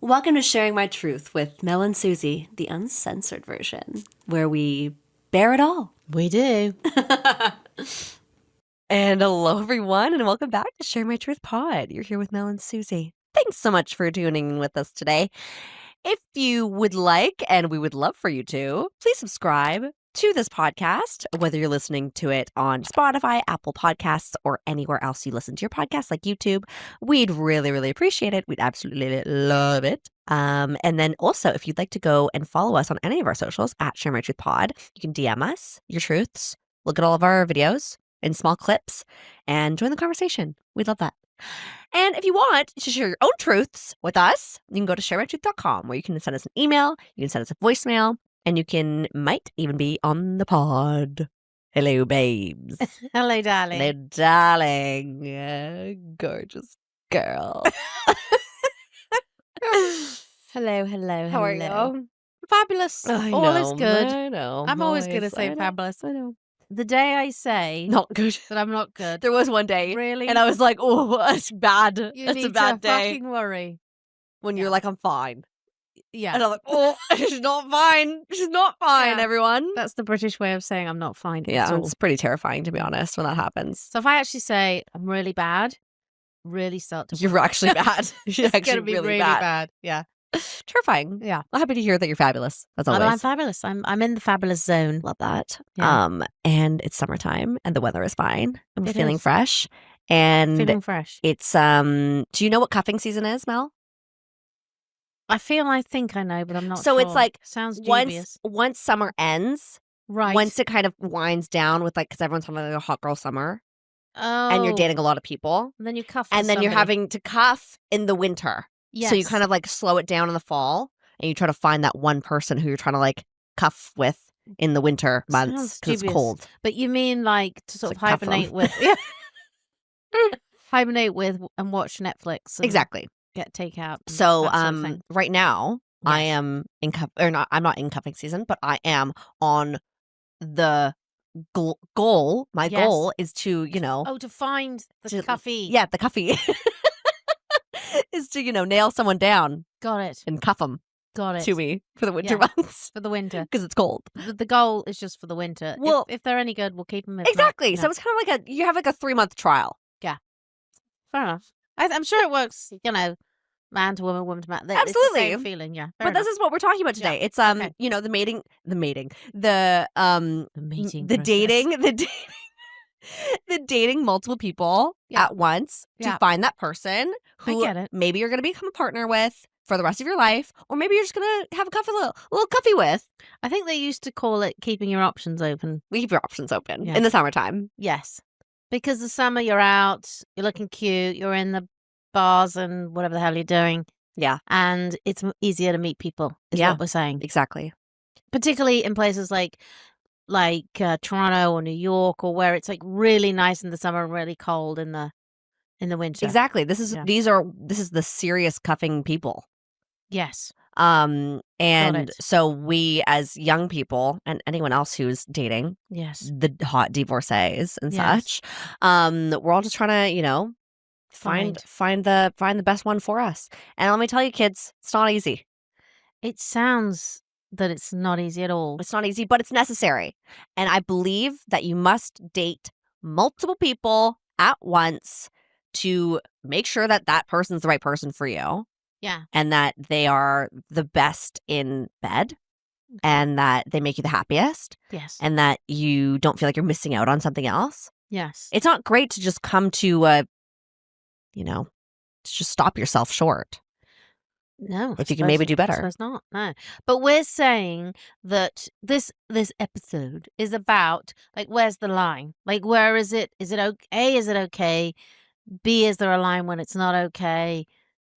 Welcome to Sharing My Truth with Mel and Suzie, the uncensored version, where we bear it all. We do. And hello, everyone, and welcome back to Share My Truth Pod. You're here with Mel and Suzie. Thanks so much for tuning in with us today. If you would like, and we would love for you to, please subscribe to this podcast, whether you're listening to it on Spotify, Apple Podcasts, or anywhere else you listen to your podcast, like YouTube. We'd really, really appreciate it. We'd absolutely love it. And then also, if you'd like to go and follow us on any of our socials at Share My Truth Pod, you can DM us your truths, look at all of our videos in small clips, and join the conversation. We'd love that. And if you want to share your own truths with us, you can go to sharemytruth.com, where you can send us an email, you can send us a voicemail, and you might even be on the pod. Hello, babes. Hello, darling. Hello, darling. Gorgeous girl. Hello. How are you? Fabulous. I All know, is good. I know. I'm always going to boys, say I know, fabulous. I know. The day I say Not good. that I'm not good, There was one day, really, and I was like, "Oh, that's bad. you That's need a bad to day." fucking worry. When Yeah. you're like, "I'm fine," Yeah, and I'm like, "Oh, she's not fine. She's not fine." Yeah. Everyone. that's the British way of saying I'm not fine. Yeah, at all. it's pretty terrifying, to be honest, when that happens. So if I actually say I'm really bad, really start to You're worry. actually bad. You're It's actually gonna be really really bad. bad. Yeah, Terrifying. yeah. I'm happy to hear that you're fabulous, as Oh, always. I'm fabulous. I'm in the fabulous zone. Love that. Yeah. And it's summertime, and the weather is fine, and we're It feeling is. fresh. And Feeling fresh. it's do you know what cuffing season is, Mel? I think I know, but I'm not So sure. it's like Sounds dubious. once summer ends, Right. once it kind of winds down with because everyone's having like a hot girl summer, Oh. and you're dating a lot of people, And then you cuff and then you're having to cuff in the winter. Yes. So you kind of like slow it down in the fall, and you try to find that one person who you're trying to like cuff with in the winter months Sounds because it's dubious. cold. But you mean like to sort of like cuff 'em. hibernate with hibernate with and watch Netflix and Exactly. get takeout. and So that sort of thing. right now I Yes. am in I'm not in cuffing season, but I am on the goal. My Yes. goal is to, to find the to- cuffy. yeah, the cuffy is to, nail someone down Got it. and cuff them Got it. to me for the winter Yeah. months For the winter. because it's cold. The goal is just for the winter. Well- if they're any good, we'll keep them. Exactly. So it's kind of like you have like a 3-month trial. fair enough. I'm sure it works. Man to woman, woman to man. It's the Absolutely. same feeling. Yeah. But this is what we're talking about Yeah. today. It's Okay. the meeting, the meeting the dating, the dating multiple people Yeah. at once to Yeah. find that person who get it. maybe you're going to become a partner with for the rest of your life, or maybe you're just going to have a little coffee with. I think they used to call it keeping your options open. We keep your options open Yeah. in the summertime. Yes. Because the summer you're out, you're looking cute, you're in the bars and whatever the hell you're doing. Yeah. And it's easier to meet people, is Yeah. what we're saying. Exactly. Particularly in places like Toronto or New York, or where it's like really nice in the summer and really cold in the winter. Exactly. This is Yeah. this is the serious cuffing people. Yes. And it. so we as young people and anyone else who's dating Yes. the hot divorcees and Yes. such, we're all just trying to, find the best one for us. And let me tell you, kids, it's not easy. It sounds that it's not easy at all. It's not easy, but it's necessary. And I believe that you must date multiple people at once to make sure that that person's the right person for you. Yeah. And that they are the best in bed, and that they make you the happiest, Yes. and that you don't feel like you're missing out on something else. Yes. It's not great to just come to to just stop yourself short. No. If you can maybe do better. I suppose not. No. But we're saying that this episode is about where's the line? Where is it? Is it okay? A, is it okay? B, is there a line when it's not okay?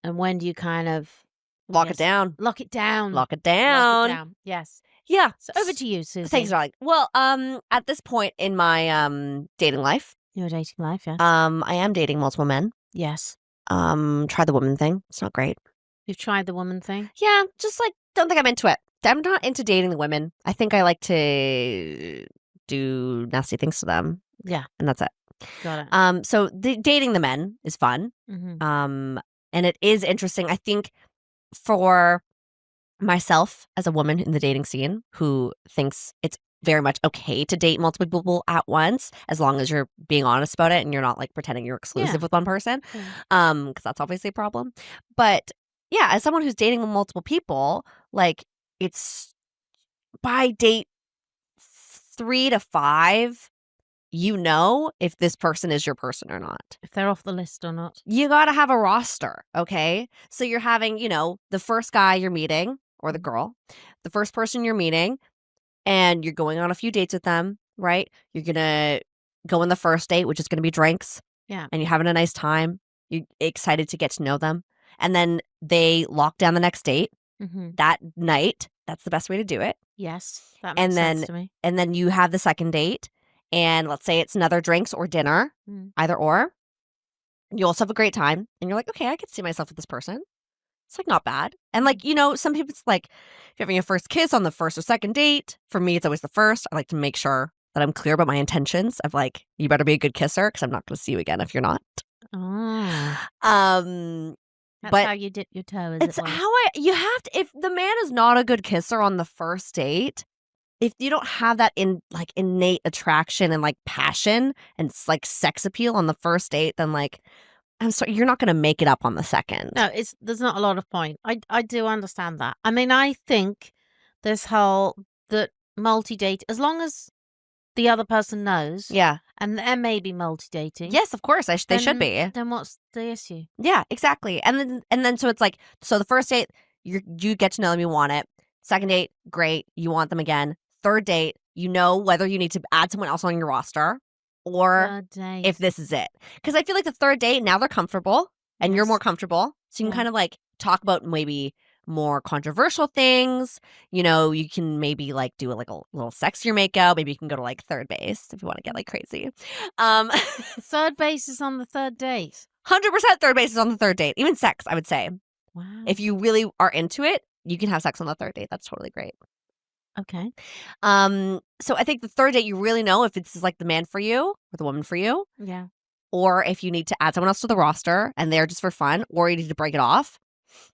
And when do you kind of Lock it down. Lock it down. Lock it down. Lock it down. Yes. Yeah. So over to you, Susie. Thanks, darling. Well, at this point in my dating life, Your dating life, yes. I am dating multiple men. Yes. Try the woman thing. It's not great. You've tried the woman thing? Yeah, just don't think I'm into it. I'm not into dating the women. I think I like to do nasty things to them. Yeah. And that's it. Got it. So dating the men is fun. Mhm. And it is interesting. I think for myself as a woman in the dating scene who thinks it's very much okay to date multiple people at once as long as you're being honest about it and you're not like pretending you're exclusive Yeah. with one person, Yeah. because that's obviously a problem. But yeah, as someone who's dating multiple people, like it's by date 3 to 5, you know if this person is your person or not. If they're off the list or not. You got to have a roster, okay? So you're having, the first guy you're meeting or the girl, the first person you're meeting, and you're going on a few dates with them, right? You're going to go on the first date, which is going to be drinks. Yeah. And you're having a nice time. You're excited to get to know them. And then they lock down the next date that night. That's the best way to do it. Yes, that And makes then- sense to me. And then you have the second date. And let's say it's another drinks or dinner, either or. You also have a great time. And you're like, okay, I could see myself with this person. It's like not bad. And like, some people it's like if you're having a first kiss on the first or second date, for me, it's always the first. I like to make sure that I'm clear about my intentions of like, you better be a good kisser because I'm not going to see you again if you're not. Oh, that's but how you dip your toe, is it's it? Wes? how you have to, if the man is not a good kisser on the first date, if you don't have that innate attraction and like passion and like sex appeal on the first date, then like, I'm sorry, you're not going to make it up on the second. No, there's not a lot of point. I do understand that. I mean, I think this whole that multi-date, as long as the other person knows, Yeah. and there may be multi-dating. Yes, of course. They should be. Then what's the issue? Yeah, exactly. And then so it's like, so the first date, you get to know them, you want it. Second date, great, you want them again. Third date, you know whether you need to add someone else on your roster or Third date. if this is it. Because I feel like the third date, now they're comfortable and you're Yes. more comfortable. So you can Yeah. kind of like talk about maybe more controversial things. You can maybe like do a little sexier makeout. Maybe you can go to like third base if you want to get like crazy. Third base is on the third date. 100% third base is on the third date. Even sex, I would say. Wow. If you really are into it, you can have sex on the third date. That's totally great. Okay. So I think the third date, you really know if it's like the man for you or the woman for you, Yeah. or if you need to add someone else to the roster and they're just for fun, or you need to break it off.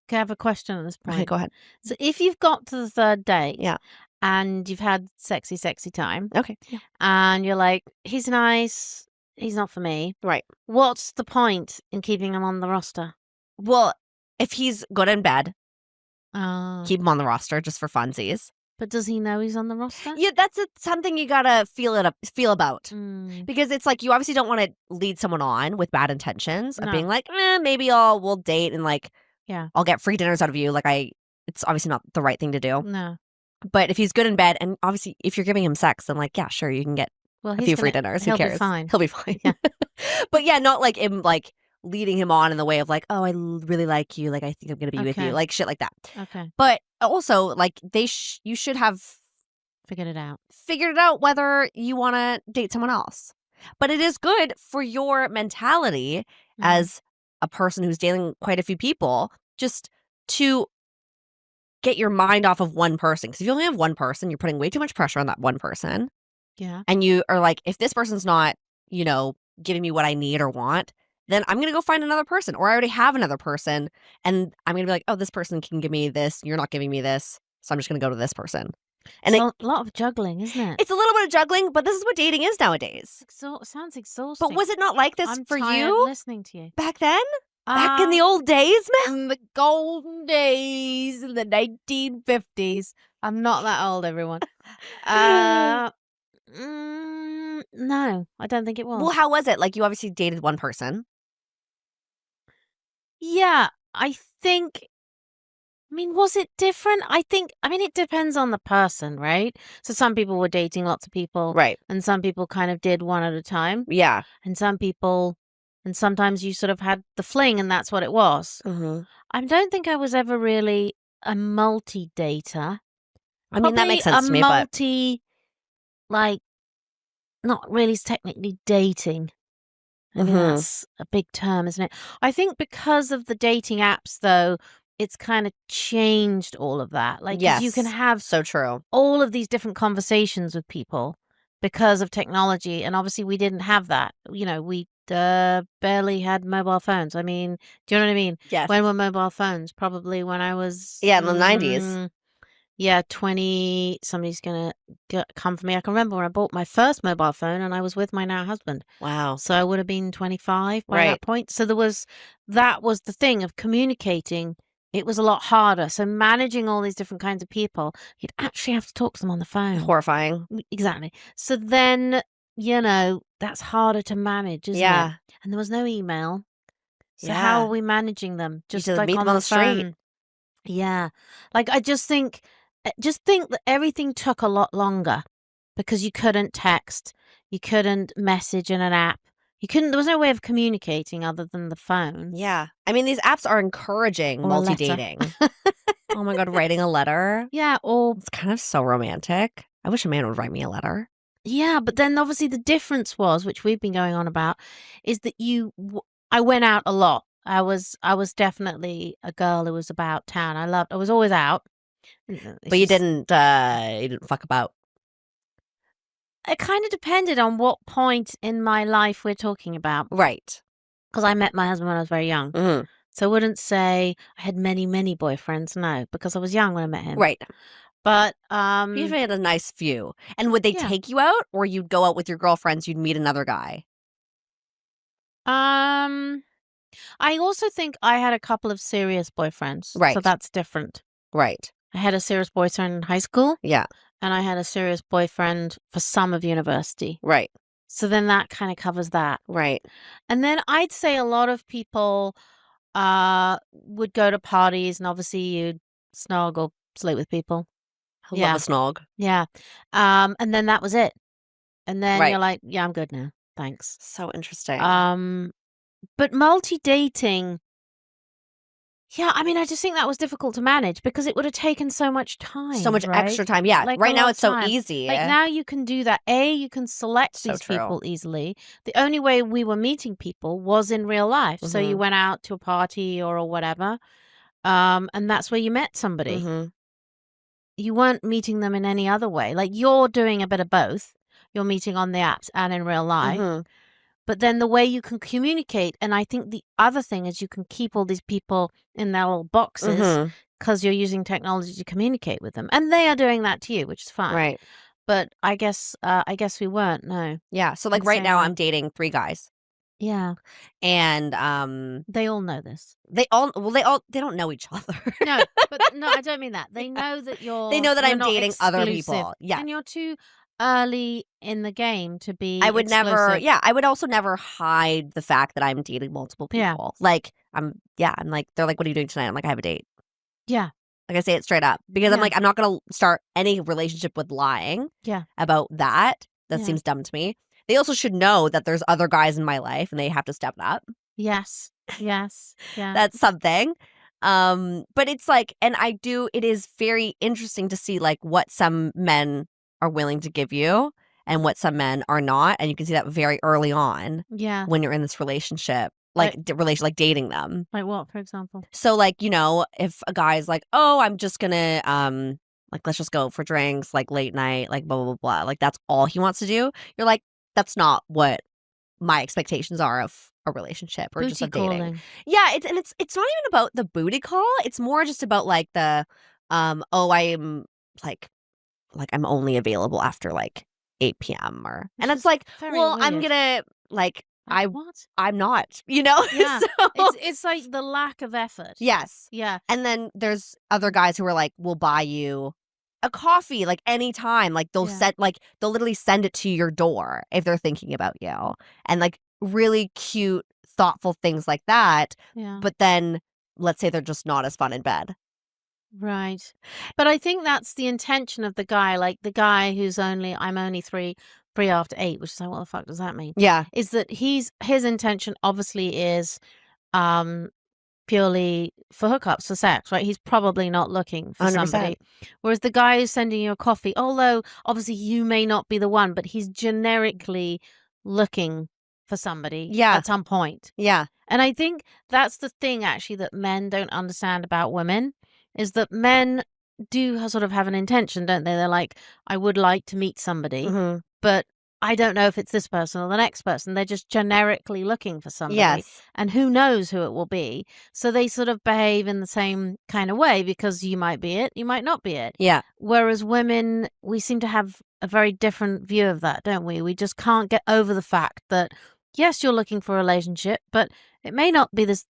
Okay, I have a question at this point. Okay, go ahead. So if you've got to the third date, Yeah. and you've had sexy time, Okay. Yeah. and you're like, he's nice, he's not for me. Right. What's the point in keeping him on the roster? Well, if he's good in bed, Oh. keep him on the roster just for funsies. But does he know he's on the roster? Yeah, that's something you gotta feel about. Mm. Because it's like you obviously don't want to lead someone on with bad intentions of No. being like, maybe we'll date and like, Yeah. I'll get free dinners out of you. Like it's obviously not the right thing to do. No. But if he's good in bed, and obviously if you're giving him sex, then like, yeah, sure, you can get Well, a few free dinners. Who he'll cares? be fine. He'll be fine. Yeah. But yeah, not like him like leading him on in the way of like, oh, I really like you. Like I think I'm gonna be with you. Okay. Like shit like that. Okay. But also like you should have Figured it out. figured it out whether you want to date someone else. But it is good for your mentality as a person who's dating quite a few people just to get your mind off of one person. Because if you only have one person, you're putting way too much pressure on that one person. Yeah. And you are like, if this person's not, giving me what I need or want, then I'm going to go find another person. Or I already have another person. And I'm going to be like, oh, this person can give me this. You're not giving me this. So I'm just going to go to this person. And It's a lot of juggling, isn't it? it's a little bit of juggling, but this is what dating is nowadays. Sounds exhausting. But was it not like this I'm for tired you listening to you. back then? Back in the old days, man? In the golden days in the 1950s. I'm not that old, everyone. No, I don't think it was. Well, how was it? Like, you obviously dated one person. Yeah, I think. I mean, was it different? It depends on the person, right? So some people were dating lots of people, Right. and some people kind of did one at a time, Yeah. and sometimes you sort of had the fling, and that's what it was. Mm-hmm. I don't think I was ever really a multi-dater. I mean, that makes sense to me, but but multi, like, not really technically dating. I mean, Mhm. that's a big term, isn't it? I think because of the dating apps, though, it's kind of changed all of that. Like, 'cause you can Yes. have so true. all of these different conversations with people because of technology, and obviously we didn't have that. We barely had mobile phones. I mean, do you know what I mean? Yes. When were mobile phones? Probably when I was Yeah, in the 90s. Yeah, 20. Somebody's gonna come for me. I can remember when I bought my first mobile phone, and I was with my now husband. Wow. So I would have been 25 by Right. that point. So that was the thing of communicating. It was a lot harder. So managing all these different kinds of people, you'd actually have to talk to them on the phone. Horrifying. Exactly. So then, that's harder to manage, isn't Yeah. it? And there was no email. So Yeah. how are we managing them? You Just just like meet on them on the the street. phone. Yeah. Like I just think that everything took a lot longer because you couldn't text, you couldn't message in an app. There was no way of communicating other than the phone Yeah. I mean, these apps are encouraging or a letter. multi-dating. Oh my God, writing a letter. Yeah, or It's kind of so romantic. I wish a man would write me a letter. yeah, but then obviously the difference was, which we've been going on about, is that I went out a lot. I was definitely a girl who was about town. I was always out. But you didn't fuck about. It kind of depended on what point in my life we're talking about. Right. Because I met my husband when I was very young. Mm-hmm. So I wouldn't say I had many, many boyfriends, no, because I was young when I met him. Right. But You had a nice few. And would they Yeah. take you out, or you'd go out with your girlfriends, you'd meet another guy? I also think I had a couple of serious boyfriends. So Right. that's different. Right. I had a serious boyfriend in high school. Yeah. And I had a serious boyfriend for some of university. Right. So then that kind of covers that. Right. And then I'd say a lot of people would go to parties, and obviously you'd snog or sleep with people. I Yeah. love a snog. Yeah. And then that was it. And then Right. you're like, yeah, I'm good now. Thanks. So interesting. But multi-dating, yeah, I mean, I just think that was difficult to manage because it would have taken so much time. So much right? extra time. Yeah. Like, right a now lot it's of so time. easy. Like now you can do that. You can select So these true. people easily. The only way we were meeting people was in real life. So you Mhm. went out to a party or whatever. And that's where you met somebody. Mhm. You weren't meeting them in any other way. Like you're doing a bit of both. You're meeting on the apps and in real life. Mhm. But then the way you can communicate, and I think the other thing is you can keep all these people in their little boxes Mhm. because you're using technology to communicate with them, and they are doing that to you, which is fine. Right. But I guess we weren't. No. Yeah. So like the right same now way. I'm dating 3 guys. Yeah. And They all know this. they don't know each other. No, but no, I don't mean that. They know that They know that you're I'm not dating other exclusive, people. Yeah. and you're too early in the game to be. I would never, exclusive. yeah, I would also never hide the fact that I'm dating multiple Yeah. people. Like, I'm like, they're like, what are you doing tonight? I'm like, I have a date. Yeah. Like, I say it straight up because I'm Yeah. like, I'm not going to start any relationship with lying Yeah. about that. That Yeah. seems dumb to me. They also should know that there's other guys in my life and they have to step up. Yes. Yes. Yeah. That's something. But it's like, and it is very interesting to see like what some men are willing to give you and what some men are not. And you can see that very early on Yeah. when you're in this relationship, like like dating them. Like what, for example? So like, if a guy's like, oh, I'm just gonna, like, let's just go for drinks, like late night, like blah, blah, blah, blah. Like that's all he wants to do. You're like, that's not what my expectations are of a relationship or just Booty of dating. calling. Yeah, it's not even about the booty call. It's more just about like the oh, I am like I'm only available after like 8 p.m. or and Which it's is like, very well, I'm weird. gonna like What? I'm not, Yeah. So, It's like the lack of effort. yes. Yeah. And then there's other guys who are like, we'll buy you a coffee like anytime. Like they'll Yeah. they'll literally send it to your door if they're thinking about you. And like really cute, thoughtful things like that. Yeah. But then let's say they're just not as fun in bed. Right. But I think that's the intention of the guy. Like the guy who's I'm only three after 8, which is like, what the fuck does that mean? Yeah. Is that his intention obviously is purely for hookups, for sex, right? He's probably not looking for 100%. somebody. Whereas the guy who's sending you a coffee, although obviously you may not be the one, but he's generically looking for somebody Yeah. at some point. Yeah. And I think that's the thing actually that men don't understand about women is that men do sort of have an intention, don't they? They're like, I would like to meet somebody, Mhm. but I don't know if it's this person or the next person. They're just generically looking for somebody. Yes. And who knows who it will be. So they sort of behave in the same kind of way because you might be it, you might not be it. Yeah. Whereas women, we seem to have a very different view of that, don't we? We just can't get over the fact that, yes, you're looking for a relationship, but it may not be this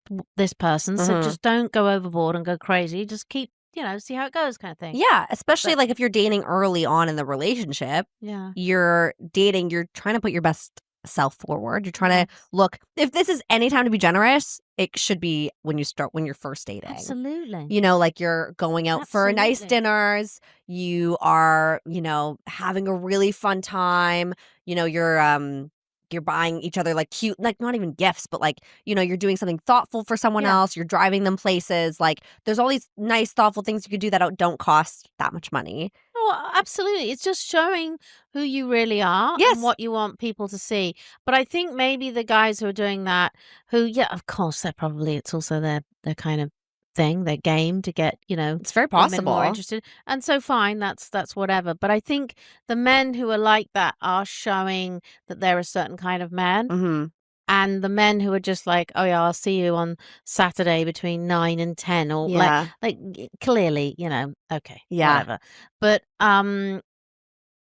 person. So Mhm. just don't go overboard and go crazy. Just keep, see how it goes kind of thing. Yeah, especially But- like if you're dating early on in the relationship, Yeah. you're trying to put your best self forward. You're trying to look, if this is any time to be generous, it should be when you're first dating. Absolutely. Like you're going out for nice Absolutely. dinners, you are, having a really fun time, you're buying each other like cute, like not even gifts, but like, you're doing something thoughtful for someone Yeah. else, you're driving them places. Like there's all these nice, thoughtful things you could do that don't cost that much money. Oh, absolutely. It's just showing who you really are Yes. and what you want people to see. But I think maybe the guys who are doing that, of course, it's also their kind of thing, their game to get, It's very women possible. more interested. And so fine, that's whatever. But I think the men who are like that are showing that they're a certain kind of man. Mm-hmm. And the men who are just like, oh yeah, I'll see you on Saturday between 9 and 10, or Yeah. like clearly, okay, Yeah. whatever. But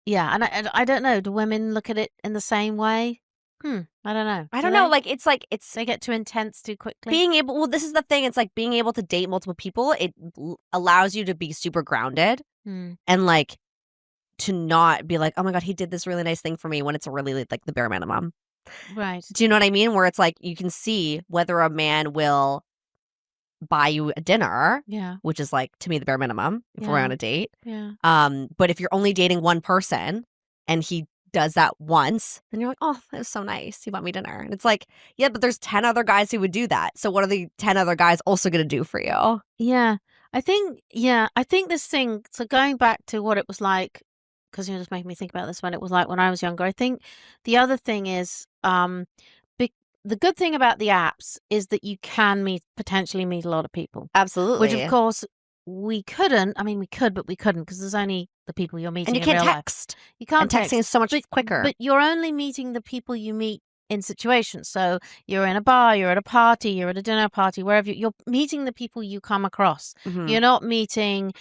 yeah, and I don't know. Do women look at it in the same way? I don't know. I Do don't know. they? Like it's They get too intense too quickly. being able. Well, this is the thing. It's like being able to date multiple people. It allows you to be super grounded and like to not be like, oh my god, he did this really nice thing for me, when it's really like the bare minimum. Right. Do you know what I mean? Where it's like you can see whether a man will buy you a dinner, Yeah. which is like to me the bare minimum if we're Yeah. on a date. Yeah. But if you're only dating one person and he does that once, then you're like, oh, that was so nice. He bought me dinner. And it's like, yeah, but there's 10 other guys who would do that. So what are the 10 other guys also going to do for you? Yeah. I think this thing, so going back to what it was like, because you're just making me think about this, when it was like when I was younger, I think the other thing is, the good thing about the apps is that you can potentially meet a lot of people. Absolutely. Which, of course, we couldn't. I mean, we could, but we couldn't, because there's only the people you're meeting and you in can't real life. text. You can't And texting text. is so much But- quicker. But you're only meeting the people you meet in situations. So you're in a bar, you're at a party, you're at a dinner party, wherever you're meeting the people you come across. Mhm. You're not meeting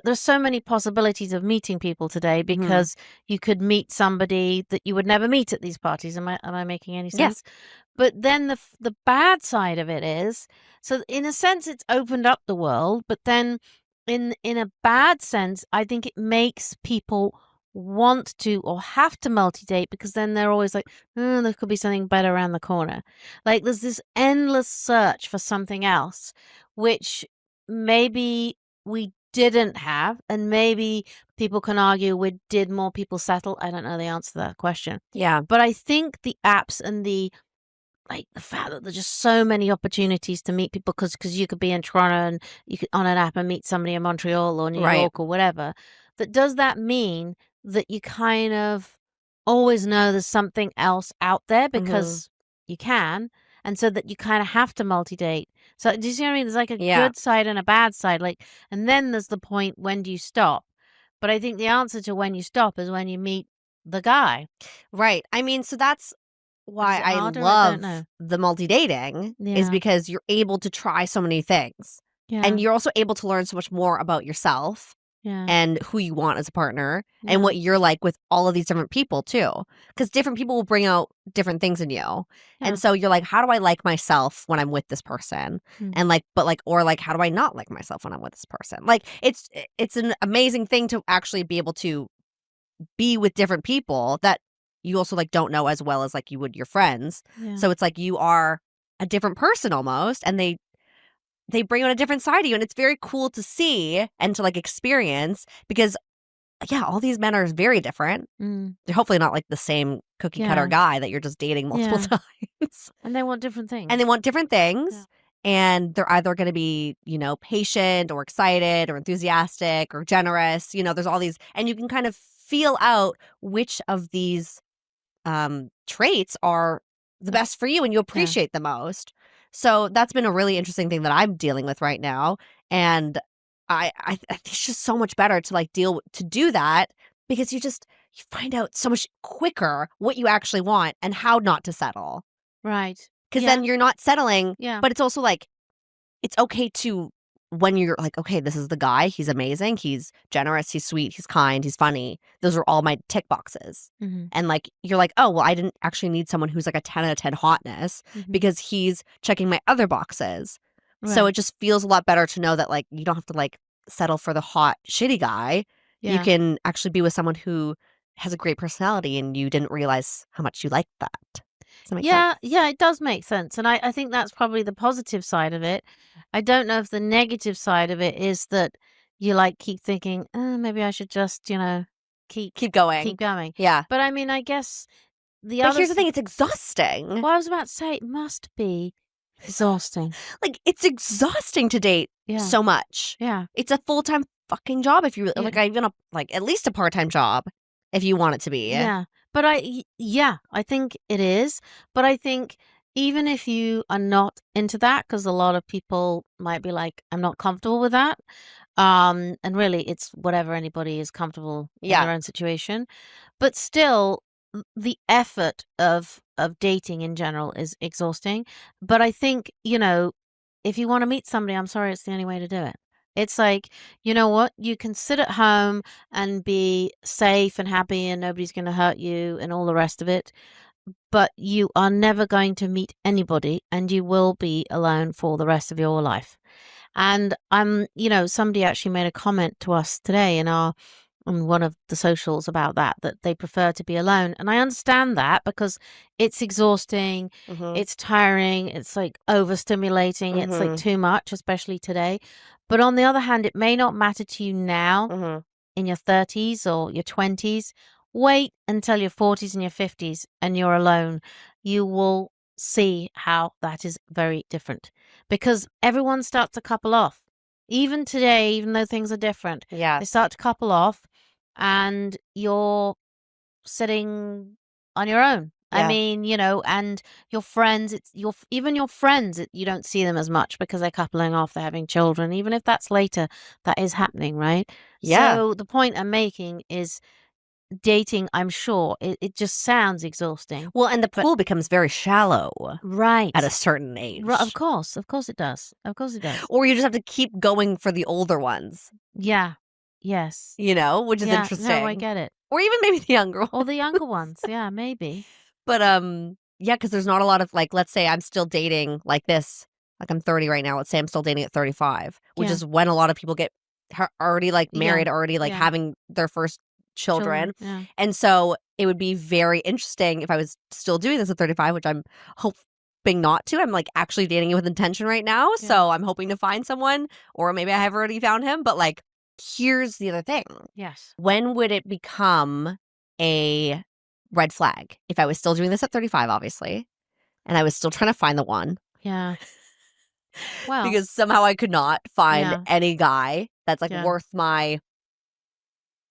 there's so many possibilities of meeting people today, because you could meet somebody that you would never meet at these parties. Am I making any sense? Yes. But then the bad side of it is, so in a sense it's opened up the world, but then in a bad sense, I think it makes people want to or have to multi-date, because then they're always like, there could be something better around the corner. Like there's this endless search for something else, which maybe we didn't have, and maybe people can argue, did more people settle? I don't know the answer to that question. Yeah. But I think the apps and the fact that there's just so many opportunities to meet people, because you could be in Toronto and you could on an app and meet somebody in Montreal or New Right. York or whatever. Does that mean that you kind of always know there's something else out there because you can, and so that you kind of have to multi-date? So do you see what I mean? There's like a Yeah. good side and a bad side, and then there's the point, when do you stop? But I think the answer to when you stop is when you meet the guy. Right. I mean, so that's why Is it I harder? I love don't know. the multi-dating, is Yeah. because you're able to try so many things. Yeah. And you're also able to learn so much more about yourself Yeah. and who you want as a partner Yeah. and what you're like with all of these different people too. Because different people will bring out different things in you. Yeah. And so you're like, how do I like myself when I'm with this person? And how do I not like myself when I'm with this person? Like it's an amazing thing to actually be able to be with different people that you also like don't know as well as like you would your friends. Yeah. So it's like you are a different person almost, and they bring out a different side of you, and it's very cool to see and to like experience, because all these men are very different. They're hopefully not like the same cookie cutter Yeah. guy that you're just dating multiple times. And they want different things. And they want different things. Yeah. And they're either going to be, patient or excited or enthusiastic or generous. There's all these, and you can kind of feel out which of these traits are the best for you and you appreciate the most. So that's been a really interesting thing that I'm dealing with right now. And I it's just so much better to like do that, because you find out so much quicker what you actually want and how not to settle. Right. Because Yeah. then you're not settling, Yeah. but it's also like, it's okay to, when you're like, okay, this is the guy, he's amazing, he's generous, he's sweet, he's kind, he's funny. Those are all my tick boxes. Mhm. And like, you're like, oh, well, I didn't actually need someone who's like a 10 out of 10 hotness Mhm. because he's checking my other boxes. So Right. it just feels a lot better to know that like, you don't have to like settle for the hot, shitty guy. You Yeah. can actually be with someone who has a great personality and you didn't realize how much you liked that. Does that make sense? Yeah, it does make sense. And I think that's probably the positive side of it. I don't know if the negative side of it is that you like keep thinking, maybe I should just, Keep going. keep going. Yeah. But I mean, I guess the But other here's the thing, it's exhausting. Well, I was about to say it must be exhausting. Like, it's exhausting to date Yeah. so much. Yeah. It's a full-time fucking job if you Yeah. like, even like at least a part-time job if you want it to be. Yeah. But I think it is. But I think even if you are not into that, because a lot of people might be like, I'm not comfortable with that. And really it's whatever anybody is comfortable in Yeah. their own situation. But still the effort of dating in general is exhausting. But I think, if you want to meet somebody, I'm sorry, it's the only way to do it. It's like, you know what? You can sit at home and be safe and happy and nobody's going to hurt you and all the rest of it. But you are never going to meet anybody and you will be alone for the rest of your life. And somebody actually made a comment to us today on one of the socials about that they prefer to be alone. And I understand that because it's exhausting, Mhm. it's tiring, it's like overstimulating, it's like Mhm. too much, especially today. But on the other hand, it may not matter to you now Mhm. in your 30s or your 20s. Wait until your 40s and your 50s and you're alone. You will see how that is very different because everyone starts to couple off. Even today, even though things are different, they Yes. start to couple off and you're sitting on your own. I Yeah. mean, and your friends, even your friends, you don't see them as much because they're coupling off, they're having children. Even if that's later, that is happening, right? Yeah. So the point I'm making is dating, I'm sure, it just sounds exhausting. Well, and the But- pool becomes very shallow Right. at a certain age. Of course it does. Of course it does. Or you just have to keep going for the older ones, Yeah. Yes. which is Yeah, interesting. no, I get it. Or even maybe the younger ones. Or the younger ones. Yeah, maybe. But yeah, because there's not a lot of like, let's say I'm still dating like this, like I'm 30 right now. Let's say I'm still dating at 35, which Yeah. is when a lot of people get already like Yeah. married, already like Yeah. having their first children. Yeah. And so it would be very interesting if I was still doing this at 35, which I'm hoping not to. I'm like actually dating it with intention right now. Yeah. So I'm hoping to find someone, or maybe I have already found him. But like, here's the other thing. Yes. When would it become a red flag? If I was still doing this at 35, obviously, and I was still trying to find the one. Yeah. Well, Because somehow I could not find Yeah. any guy that's like Yeah. worth my,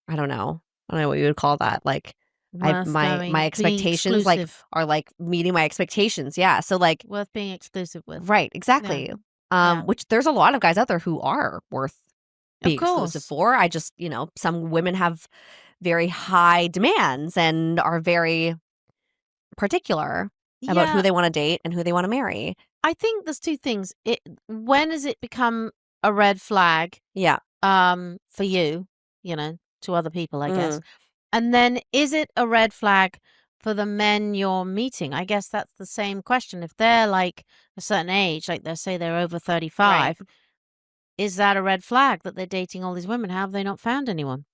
I don't know what you would call that. Like worth my being expectations like exclusive. are like meeting my expectations. Yeah. So like, Worth being exclusive with. right, exactly. Yeah. Which there's a lot of guys out there who are worth being exclusive course. for. I just, some women have very high demands and are very particular about who they want to date and who they want to marry. I think there's two things. When does it become a red flag? Yeah. For you, to other people, I guess. And then is it a red flag for the men you're meeting? I guess that's the same question. If they're like a certain age, like they say they're over 35, is that a red flag that they're dating all these women? How have they not found anyone?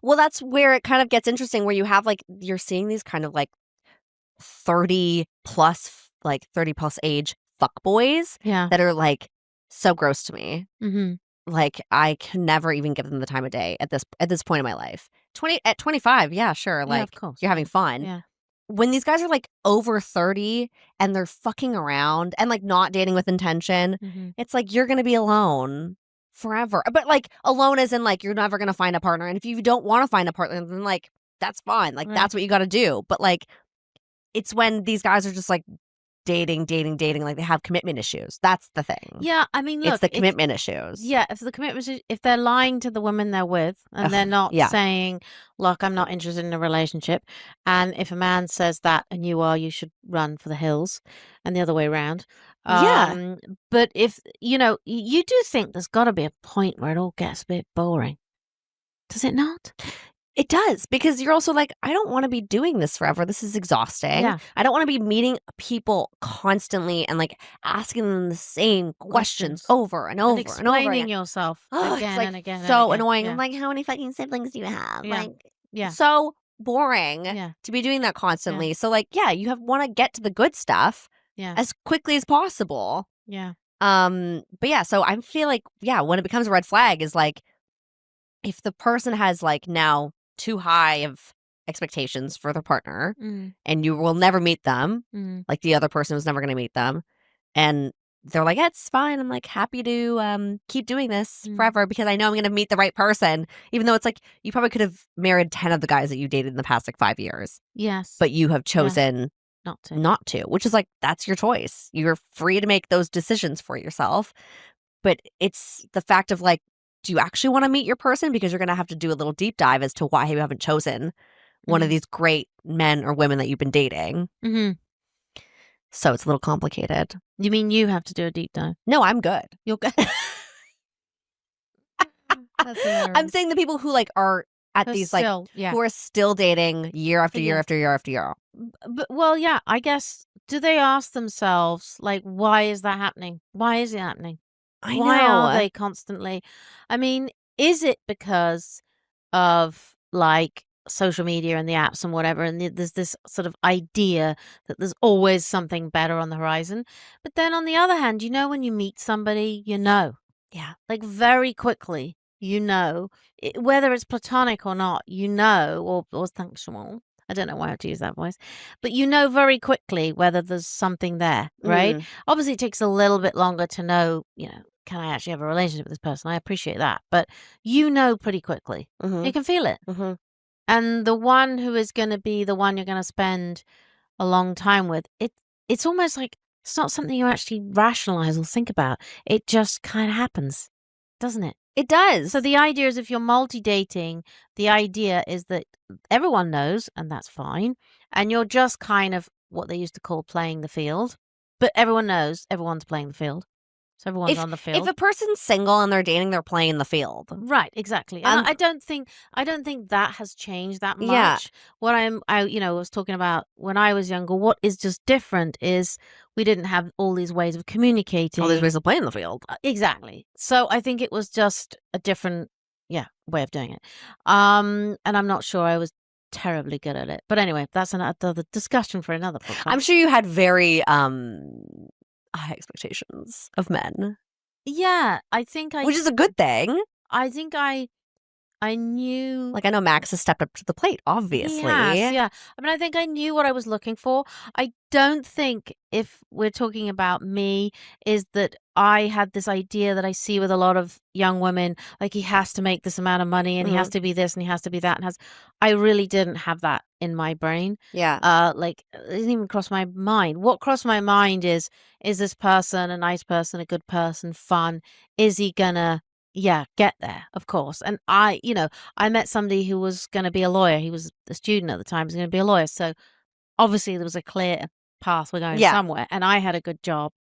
Well, that's where it kind of gets interesting, where you have like, you're seeing these kind of like 30 plus age fuckboys Yeah. that are like so gross to me. Mm-hmm. Like, I can never even give them the time of day at this point in my life. At 25, yeah, sure. Like, of course. you're having fun. Yeah. When these guys are like over 30 and they're fucking around and like not dating with intention, Mm-hmm. it's like you're gonna be alone forever. But like alone as in like you're never gonna find a partner. And if you don't want to find a partner, then like that's fine. Like Right. that's what you gotta do. But like, it's when these guys are just like dating, like they have commitment issues. That's the thing. Yeah, I mean, look, it's the commitment issues. Yeah, if the commitment, if they're lying to the woman they're with, and they're not saying, "Look, I'm not interested in a relationship," and if a man says that and you should run for the hills, and the other way around. But if you do think there's got to be a point where it all gets a bit boring, does it not? It does, because you're also like, I don't want to be doing this forever. This is exhausting. Yeah. I don't want to be meeting people constantly and like asking them the same questions over and over and over. Explaining yourself again it's and again. So and again. annoying. Yeah. I'm like, how many fucking siblings do you have? Yeah. Like, so boring to be doing that constantly. Yeah. So like, you want to get to the good stuff as quickly as possible. Yeah. But yeah, so I feel like, when it becomes a red flag is like, if the person has like now too high of expectations for their partner and you will never meet them, like the other person was never going to meet them, and they're like, it's fine, I'm like happy to keep doing this forever because I know I'm going to meet the right person, even though it's like you probably could have married 10 of the guys that you dated in the past like 5 years. Yes. But you have chosen not to, which is like, that's your choice. You're free to make those decisions for yourself. But it's the fact of like, do you actually want to meet your person? Because you're going to have to do a little deep dive as to why you haven't chosen one of these great men or women that you've been dating. So it's a little complicated. You mean you have to do a deep dive? No, I'm good. You're good. I'm saying the people who like are at these still, who are still dating year after year after year after year. But I guess, do they ask themselves like, why is that happening? Why is it happening? Why are they constantly? I mean, is it because of like social media and the apps and whatever, and there's this sort of idea that there's always something better on the horizon? But then on the other hand, when you meet somebody, like very quickly, whether it's platonic or not, or sexual. I don't know why I have to use that voice, but very quickly whether there's something there, right? Obviously, it takes a little bit longer to know, can I actually have a relationship with this person? I appreciate that. But pretty quickly. You can feel it. And the one who is going to be the one you're going to spend a long time with, it's almost like it's not something you actually rationalize or think about. It just kind of happens, doesn't it? It does. So the idea is, if you're multi-dating, the idea is that everyone knows, and that's fine. And you're just kind of what they used to call playing the field. But everyone knows everyone's playing the field. So everyone's on the field. If a person's single and they're dating, they're playing the field. Right, exactly. And I don't think that has changed that much. Yeah. What I was talking about when I was younger, what is just different is we didn't have all these ways of communicating. All these ways of playing the field. Exactly. So I think it was just a different way of doing it. And I'm not sure I was terribly good at it. But anyway, that's another discussion for another podcast. I'm sure you had very high expectations of men. Yeah, I think which is a good thing. I think I knew. Like, I know Max has stepped up to the plate, obviously. Yeah. I mean, I think I knew what I was looking for. I don't think, if we're talking about me, is that I had this idea that I see with a lot of young women, like he has to make this amount of money and he has to be this and he has to be that. I really didn't have that in my brain. Yeah. Like, it didn't even cross my mind. What crossed my mind is this person a nice person, a good person, fun? Is he gonna get there? Of course. And I met somebody who was going to be a lawyer. He was a student at the time. He was going to be a lawyer. So obviously there was a clear path. We're going somewhere. And I had a good job.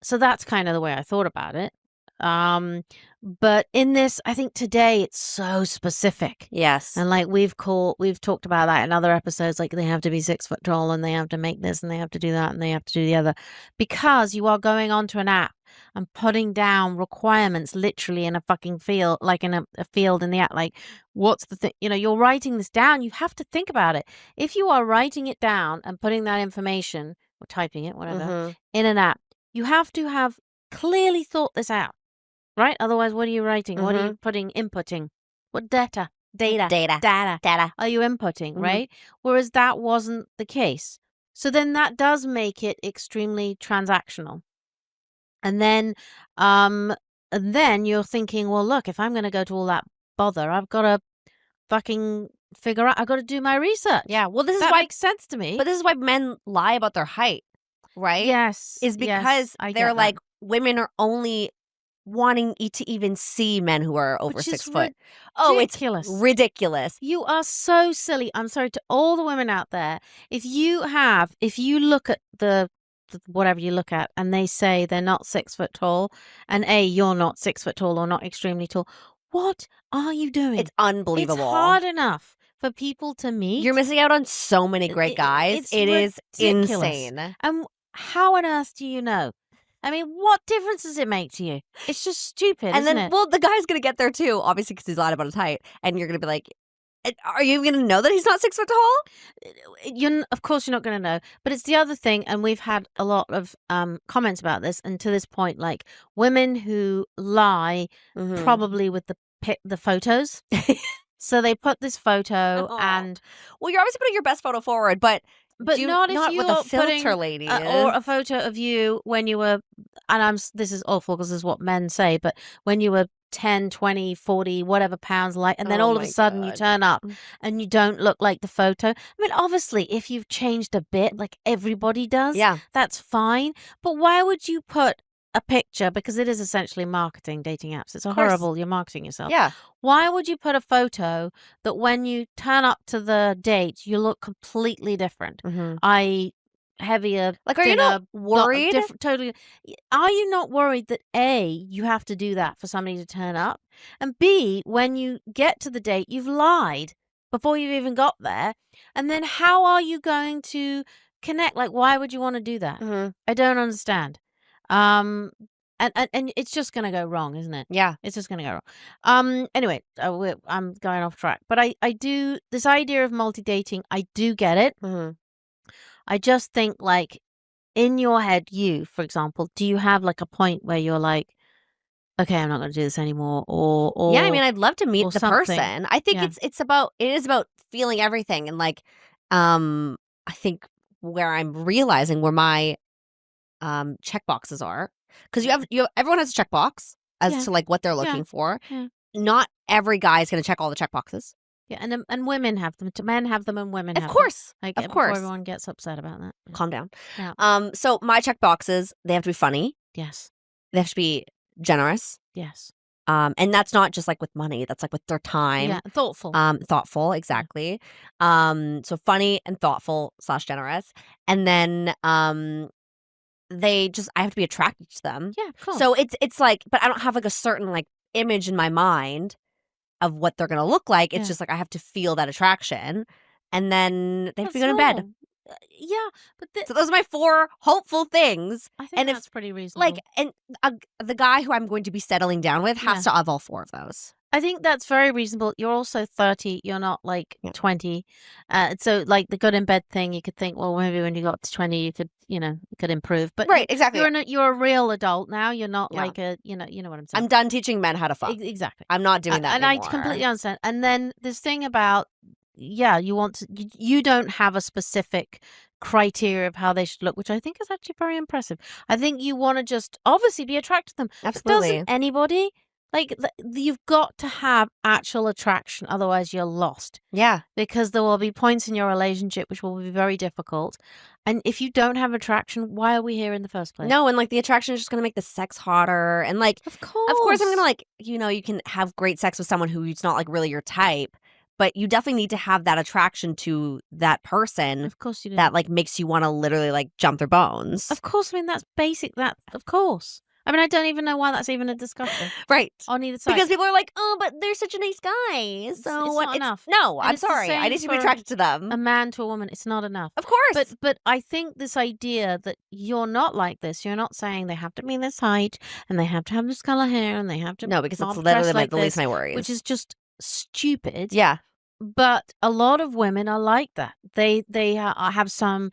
So that's kind of the way I thought about it. But in this, I think today it's so specific. Yes. And like we've talked about that in other episodes, like they have to be 6 foot tall and they have to make this and they have to do that and they have to do the other, because you are going onto an app and putting down requirements literally in a fucking field, like in a field in the app. Like, what's the thing? You're writing this down. You have to think about it. If you are writing it down and putting that information or typing it, whatever, in an app, you have to have clearly thought this out, right? Otherwise, what are you writing? What are you inputting? What data are you inputting, right? Whereas that wasn't the case. So then that does make it extremely transactional. And then you're thinking, well, look, if I'm going to go to all that bother, I've got to fucking figure out, I've got to do my research. Yeah. Well, that makes sense to me. But this is why men lie about their height. right? Yes. Is yes, because I they're get that. like, women are only wanting to even see men who are over Which is 6 foot. Oh, it's ridiculous. ridiculous. You are so silly. I'm sorry to all the women out there. If you look at the whatever you look at and they say they're not 6 foot tall, and you're not 6 foot tall or not extremely tall, what are you doing? It's unbelievable. It's hard enough for people to meet. You're missing out on so many great guys. It is ridiculous. insane. And how on earth do you know? I mean, what difference does it make to you? It's just stupid, And isn't then, it? well, the guy's going to get there too, obviously, because he's lied about his height. And you're going to be like, are you going to know that he's not 6 foot tall? Of course, you're not going to know. But it's the other thing, and we've had a lot of comments about this. And to this point, like women who lie probably with the photos. So they put this photo and well, you're obviously putting your best photo forward, but not if with you're a filter, putting, lady, or a photo of you when you were, and this is awful because this is what men say, but when you were 10, 20, 40, whatever pounds light, and then all of a sudden you turn up and you don't look like the photo. I mean, obviously, if you've changed a bit, like everybody does, that's fine. But why would you put a picture, because it is essentially marketing, dating apps. It's horrible. You're marketing yourself. Yeah. Why would you put a photo that when you turn up to the date, you look completely different? I heavier. Like, are you not worried? Totally. Are you not worried that A, you have to do that for somebody to turn up? And B, when you get to the date, you've lied before you've even got there. And then how are you going to connect? Like, why would you want to do that? I don't understand. And it's just gonna go wrong, isn't it? Yeah, it's just gonna go wrong. Anyway, I'm going off track, but I do this idea of multi-dating. I do get it. I just think, like, in your head, for example, do you have like a point where you're like, okay, I'm not going to do this anymore, or yeah, I mean, I'd love to meet the something. person. I think it is about feeling everything, and like, I think where I'm realizing where my check boxes are, because everyone has a checkbox as to like what they're looking for. Not every guy is going to check all the check boxes. Yeah, and women have them. Men have them, and women have them. Of course. Before everyone gets upset about that. Calm down. Yeah. So my check boxes, they have to be funny. Yes. They have to be generous. Yes. And that's not just like with money. That's like with their time. Yeah. Thoughtful. Thoughtful, exactly. So funny and thoughtful / generous, and then I have to be attracted to them. Yeah, cool. So it's like, but I don't have like a certain like image in my mind of what they're gonna look like. It's just like I have to feel that attraction, and then they have to go to bed. Yeah, but so those are my 4 hopeful things. I think that's pretty reasonable. Like, and the guy who I'm going to be settling down with has to have all 4 of those. I think that's very reasonable. You're also 30. You're not like 20. So like the good in bed thing, you could think, well, maybe when you got to 20, you could improve. But right, exactly. You're a real adult now. You're not like a, you know what I'm saying. I'm done teaching men how to fuck. Exactly. I'm not doing that anymore. I completely understand. And then this thing about, you don't have a specific criteria of how they should look, which I think is actually very impressive. I think you want to just obviously be attracted to them. Absolutely. Doesn't anybody? Like, you've got to have actual attraction, otherwise you're lost. Yeah. Because there will be points in your relationship which will be very difficult. And if you don't have attraction, why are we here in the first place? No, and like the attraction is just going to make the sex hotter. And like, of course I'm going to like, you can have great sex with someone who's not like really your type, but you definitely need to have that attraction to that person. Of course you do. That like makes you want to literally like jump their bones. Of course. I mean, that's basic. Of course. I mean, I don't even know why that's even a discussion. Right. On either side. Because people are like, oh, but they're such a nice guy. So it's not enough. No, I'm sorry. I need to be attracted to them. A man to a woman, it's not enough. Of course. But I think this idea that you're not like this, you're not saying they have to be this height and they have to have this color hair and they have to. No, because it's literally like the least of my worries. Which is just stupid. Yeah. But a lot of women are like that. They have some,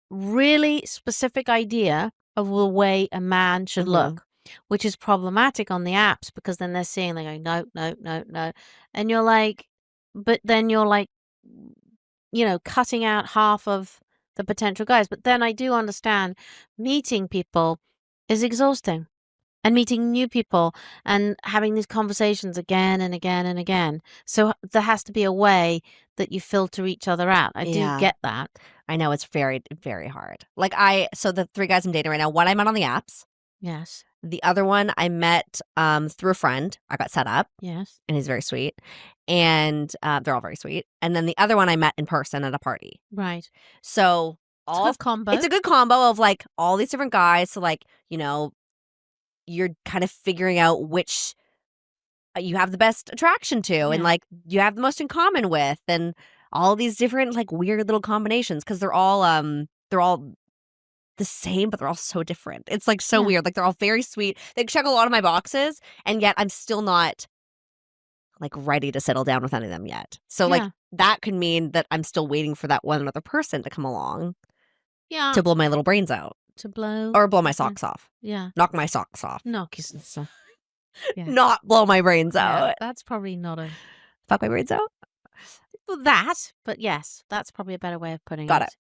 really specific idea of the way a man should look, which is problematic on the apps, because then they're seeing, they go, no, no, no, no. And you're like, but then you're like, cutting out half of the potential guys. But then I do understand meeting people is exhausting. And meeting new people and having these conversations again and again and again. So there has to be a way that you filter each other out. I do get that. I know it's very, very hard. Like so the 3 guys I'm dating right now, one I met on the apps. Yes. The other one I met through a friend. I got set up, Yes. and he's very sweet. And they're all very sweet. And then the other one I met in person at a party. Right. So It's a good combo. It's a good combo of like all these different guys. So like, you know, you're kind of figuring out which you have the best attraction to and like you have the most in common with, and all these different like weird little combinations because they're all the same, but they're all so different. It's like so weird. Like they're all very sweet. They check a lot of my boxes, and yet I'm still not like ready to settle down with any of them yet. So like that could mean that I'm still waiting for that one other person to come along. Yeah. To blow my little brains out. To blow. Or blow my socks off. Yeah. Knock my socks off. Knock your socks off. Yeah. Not blow my brains out. Yeah, that's probably not a... Fuck my brains out? Well, that, but yes, that's probably a better way of putting Got it.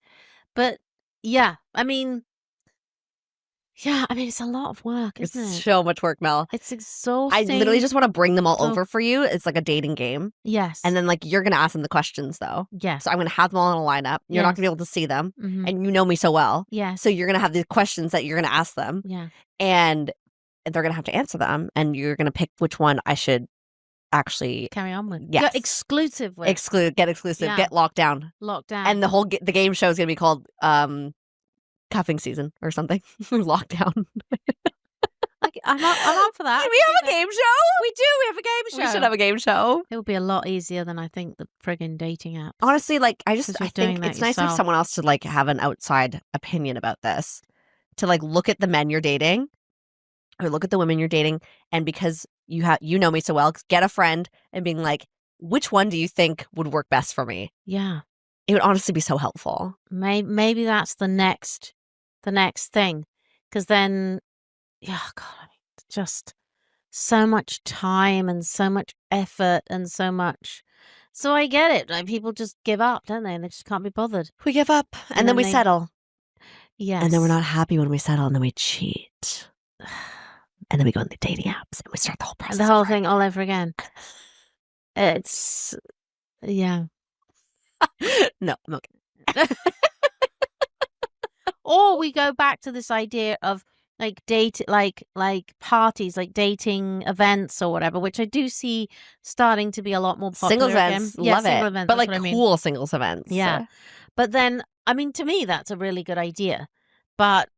But yeah, I mean, it's a lot of work, isn't It's it? so much work, Mel. It's exhausting. I literally just want to bring them all over for you. It's like a dating game. Yes. And then like you're going to ask them the questions though. Yes. So I'm going to have them all in a lineup. You're not going to be able to see them. Mhm. And you know me so well. Yes. So you're going to have these questions that you're going to ask them. Yeah. And they're going to have to answer them. And you're going to pick which one I should actually carry on with. Yes. Get exclusive with. Get exclusive. Yeah. Get locked down. Locked down. And the game show is going to be called cuffing season or something. Lockdown. Like, I'm up for that. Do we have a game show? We do. We have a game show. We should have a game show. It would be a lot easier than I think the friggin' dating app. Honestly, like I 'Cause you're think doing that it's nice to have yourself. someone else to like have an outside opinion about this. To like look at the men you're dating or look at the women you're dating, and because you know me so well, get a friend and being like, which one do you think would work best for me? Yeah. It would honestly be so helpful. Maybe that's the next thing, because then, yeah, God, I mean, just so much time and so much effort and so much. So I get it. Like people just give up, don't they? And they just can't be bothered. We give up and then we settle. Yes. And then we're not happy when we settle, and then we cheat. And then we go on the dating apps and we start the whole process. The whole over thing all over again. It's yeah. No, I'm okay. Or we go back to this idea of like like parties, like dating events or whatever, which I do see starting to be a lot more popular. Singles again. events, Yeah, love single it. events, But that's like what I mean. cool singles events. Yeah. But then, I mean, to me, that's a really good idea. But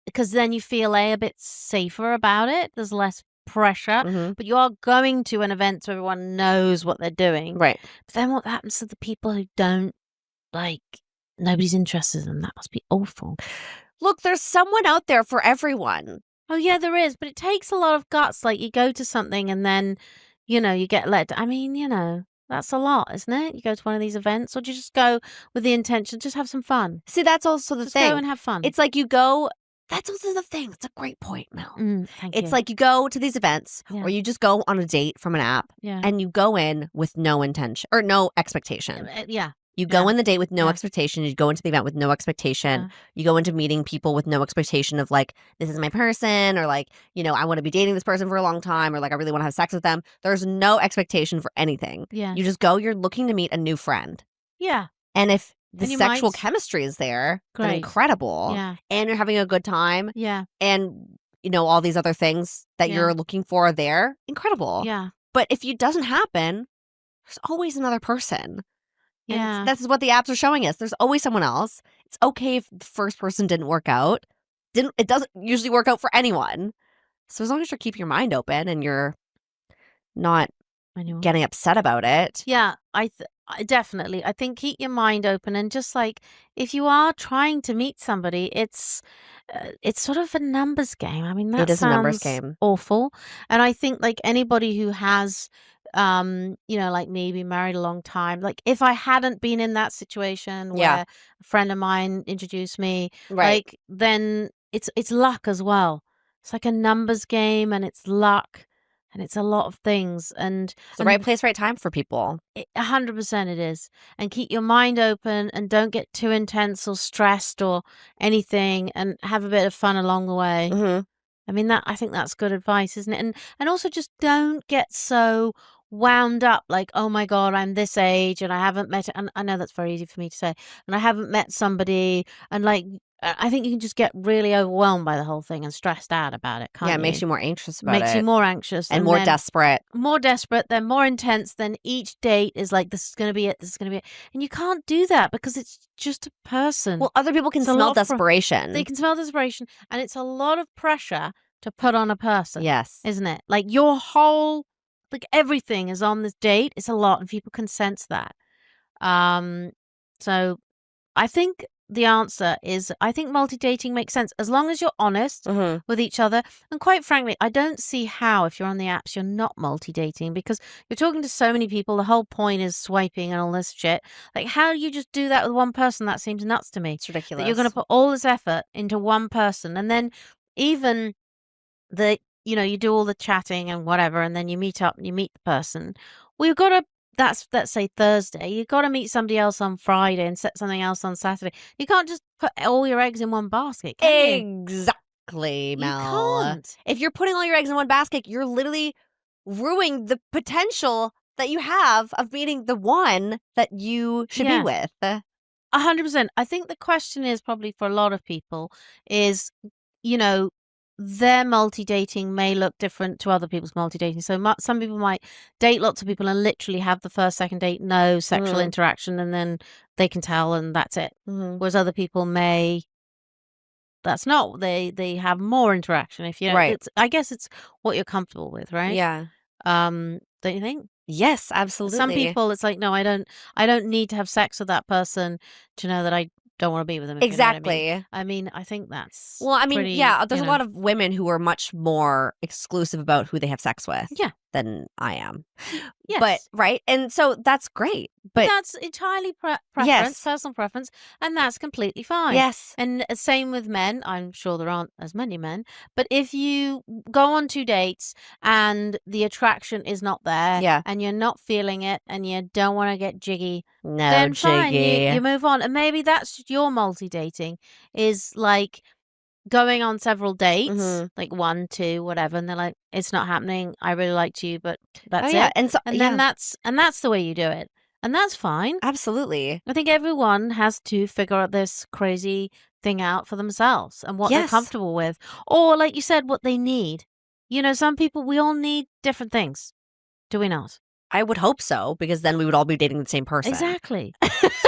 because then you feel a bit safer about it. There's less pressure. Mhm. But you are going to an event so everyone knows what they're doing. Right. But then what happens to the people who don't, like, nobody's interested in them? That must be awful. Look, there's someone out there for everyone. Oh, yeah, there is. But it takes a lot of guts. Like, you go to something and then, you get let. I mean, that's a lot, isn't it? You go to one of these events, or do you just go with the intention, just have some fun? See, that's also the Just thing. go and have fun. It's like you go. That's also the thing. It's a great point, Mel. Thank It's you. like you go to these events, Yeah. or you just go on a date from an app, Yeah. and you go in with no intention or no expectation. Yeah. You go Yeah. in the date with no Yeah. expectation. You go into the event with no expectation. Yeah. You go into meeting people with no expectation of like, this is my person, or like, I want to be dating this person for a long time, or like, I really want to have sex with them. There's no expectation for anything. Yeah. You just go, you're looking to meet a new friend. Yeah. And if the And you sexual might- chemistry is there, then Great. incredible. Yeah. And you're having a good time, Yeah. and all these other things that Yeah. you're looking for are there, incredible. Yeah. But if it doesn't happen, there's always another person. And Yeah. that's what the apps are showing us. There's always someone else. It's okay if the first person didn't work out. It doesn't usually work out for anyone. So as long as you keep your mind open and you're not Anyway. getting upset about it. Yeah, I definitely. I think keep your mind open, and just like if you are trying to meet somebody, it's sort of a numbers game. I mean, that It is a numbers sounds game. awful. And I think like anybody who has, like me, been married a long time. Like if I hadn't been in that situation where Yeah. a friend of mine introduced me, Right. like then it's luck as well. It's like a numbers game, and it's luck. And it's a lot of things, and It's the right place, right time for people. 100% it is. And keep your mind open, and don't get too intense or stressed or anything, and have a bit of fun along the way. Mm-hmm. I mean, I think that's good advice, isn't it? And also just don't get so wound up like, oh my God, I'm this age and I haven't met, and I know that's very easy for me to say, and I haven't met somebody, and like, I think you can just get really overwhelmed by the whole thing and stressed out about it, can't Yeah, you? it makes you more anxious about Makes it. you more anxious. And more desperate. More desperate, then more intense, then each date is like, this is going to be it, this is going to be it. And you can't do that because it's just a person. Well, other people can It's a smell lot of desperation. They can smell desperation, and it's a lot of pressure to put on a person. Yes. Isn't it? Like your whole, like everything is on this date. It's a lot, and people can sense that. So I think the answer is, I think multi-dating makes sense as long as you're honest with each other. And quite frankly, I don't see how, if you're on the apps, you're not multi-dating, because you're talking to so many people. The whole point is swiping and all this shit. Like, how do you just do that with one person? That seems nuts to me. It's ridiculous. That you're going to put all this effort into one person, and then even you do all the chatting and whatever, and then you meet up and you meet the person. We've got to, let's say Thursday, you've got to meet somebody else on Friday and set something else on Saturday. You can't just put all your eggs in one basket, can you? Exactly, Mel. You can't. If you're putting all your eggs in one basket, you're literally ruining the potential that you have of meeting the one that you should be with. 100%. I think the question is probably for a lot of people is, their multi-dating may look different to other people's multi-dating. So some people might date lots of people and literally have the first, second date, no sexual interaction, and then they can tell and that's it. Whereas other people that's not, they have more interaction. If you Right. I guess it's what you're comfortable with, right? Yeah. Don't you think? Yes, absolutely. Some people, it's like, no, I don't need to have sex with that person to know that I don't want to be with them. Exactly. You know what I mean? I think that's pretty, there's a lot of women who are much more exclusive about who they have sex with than I am. Yes. But, right? And so that's great. But that's entirely preference, personal preference, and that's completely fine. Yes. And same with men. I'm sure there aren't as many men. But if you go on 2 dates and the attraction is not there, and you're not feeling it, and you don't want to get jiggy, then fine, you move on. And maybe that's your multi-dating, is like going on several dates, like 1, 2, whatever, and they're like, it's not happening. I really liked you, but that's it. And so, then that's the way you do it. And that's fine. Absolutely. I think everyone has to figure out this crazy thing out for themselves and what they're comfortable with. Or, like you said, what they need. Some people, we all need different things. Do we not? I would hope so, because then we would all be dating the same person. Exactly.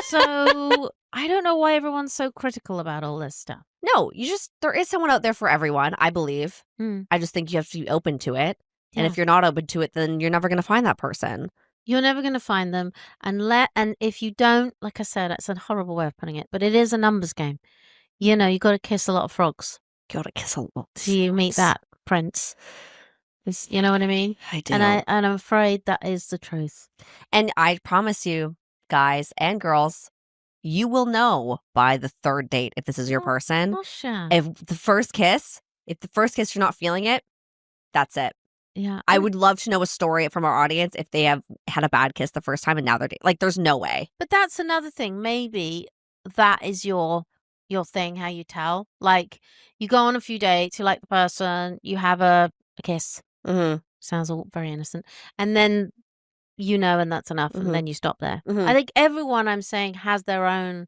So I don't know why everyone's so critical about all this stuff. No, there is someone out there for everyone, I believe. I just think you have to be open to it. And if you're not open to it, then you're never going to find that person. You're never going to find them. And if you don't, like I said, it's a horrible way of putting it, but it is a numbers game. You got to kiss a lot of frogs. Got to kiss a lot. So you meet that prince. You know what I mean? I do. And I'm afraid that is the truth. And I promise you, guys and girls, you will know by the 3rd date if this is your person. If the first kiss you're not feeling it, that's it. Yeah. I would love to know a story from our audience if they have had a bad kiss the first time and now they're dating. Like, there's no way. But that's another thing. Maybe that is your thing, how you tell. Like, you go on a few dates, you like the person, you have a kiss. Sounds all very innocent. And then and that's enough, and then you stop there. I think everyone, I'm saying, has their own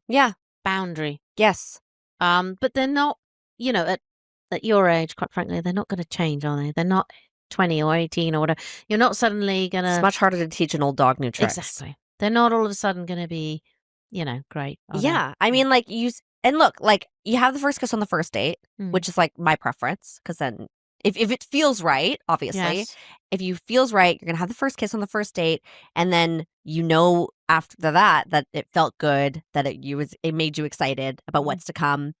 boundary. Yes. But they're not, at your age, quite frankly, they're not going to change, are they? They're not 20 or 18 or whatever. You're not suddenly going to... It's much harder to teach an old dog new tricks. Exactly. They're not all of a sudden going to be, great. Yeah. I mean, like, and look, like, you have the first kiss on the first date, which is, like, my preference, because then if it feels right, obviously, if you feels right, you're going to have the first kiss on the first date, and then after that it felt good, that it made you excited about what's to come.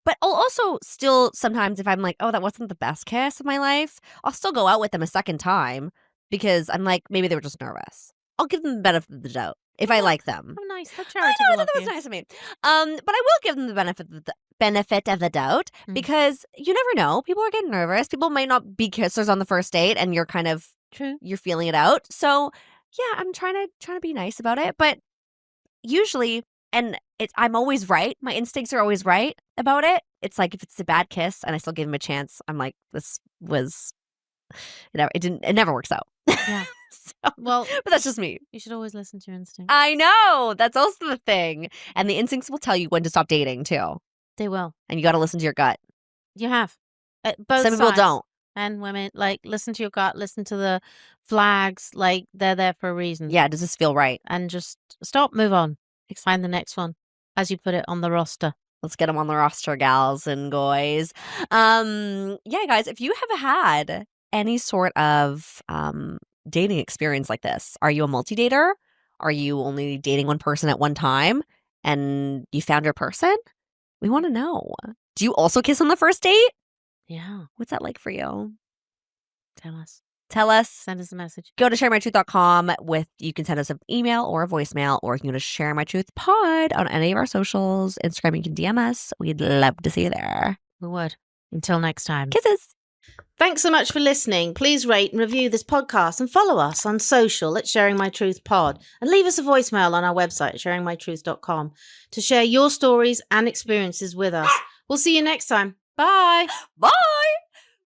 But I'll also still sometimes, if I'm like, oh, that wasn't the best kiss of my life, I'll still go out with them a second time, because I'm like, maybe they were just nervous. I'll give them the benefit of the doubt if I like them. How nice. How I charitable know, that was nice of me. But I will give them the benefit of the doubt, because you never know. People are getting nervous. People might not be kissers on the first date, and you're kind of you're feeling it out. So yeah, I'm trying to be nice about it, but usually, and I'm always right. My instincts are always right about it. It's like, if it's a bad kiss and I still give him a chance, I'm like, this was, it never works out. Yeah. Well, but that's just me. you should always listen to your instinct. I know. That's also the thing. And the instincts will tell you when to stop dating too. They will. And you got to listen to your gut. You have. Both Some people sides. don't. And women, like, listen to your gut, listen to the flags, like, they're there for a reason. Yeah, does this feel right? And just stop, move on. Find the next one, as you put it on the roster. Let's get them on the roster, gals and guys. Yeah, guys, if you have had any sort of dating experience like this, are you a multi-dater? Are you only dating one person at one time and you found your person? We want to know. Do you also kiss on the first date? Yeah. What's that like for you? Tell us. Tell us. Send us a message. Go to sharemytruth.com you can send us an email or a voicemail, or you can go to Share My Truth Pod on any of our socials. Instagram, you can DM us. We'd love to see you there. We would. Until next time. Kisses. Thanks so much for listening. Please rate and review this podcast and follow us on social at Sharing My Truth Pod. And leave us a voicemail on our website, sharingmytruth.com, to share your stories and experiences with us. We'll see you next time. Bye. Bye.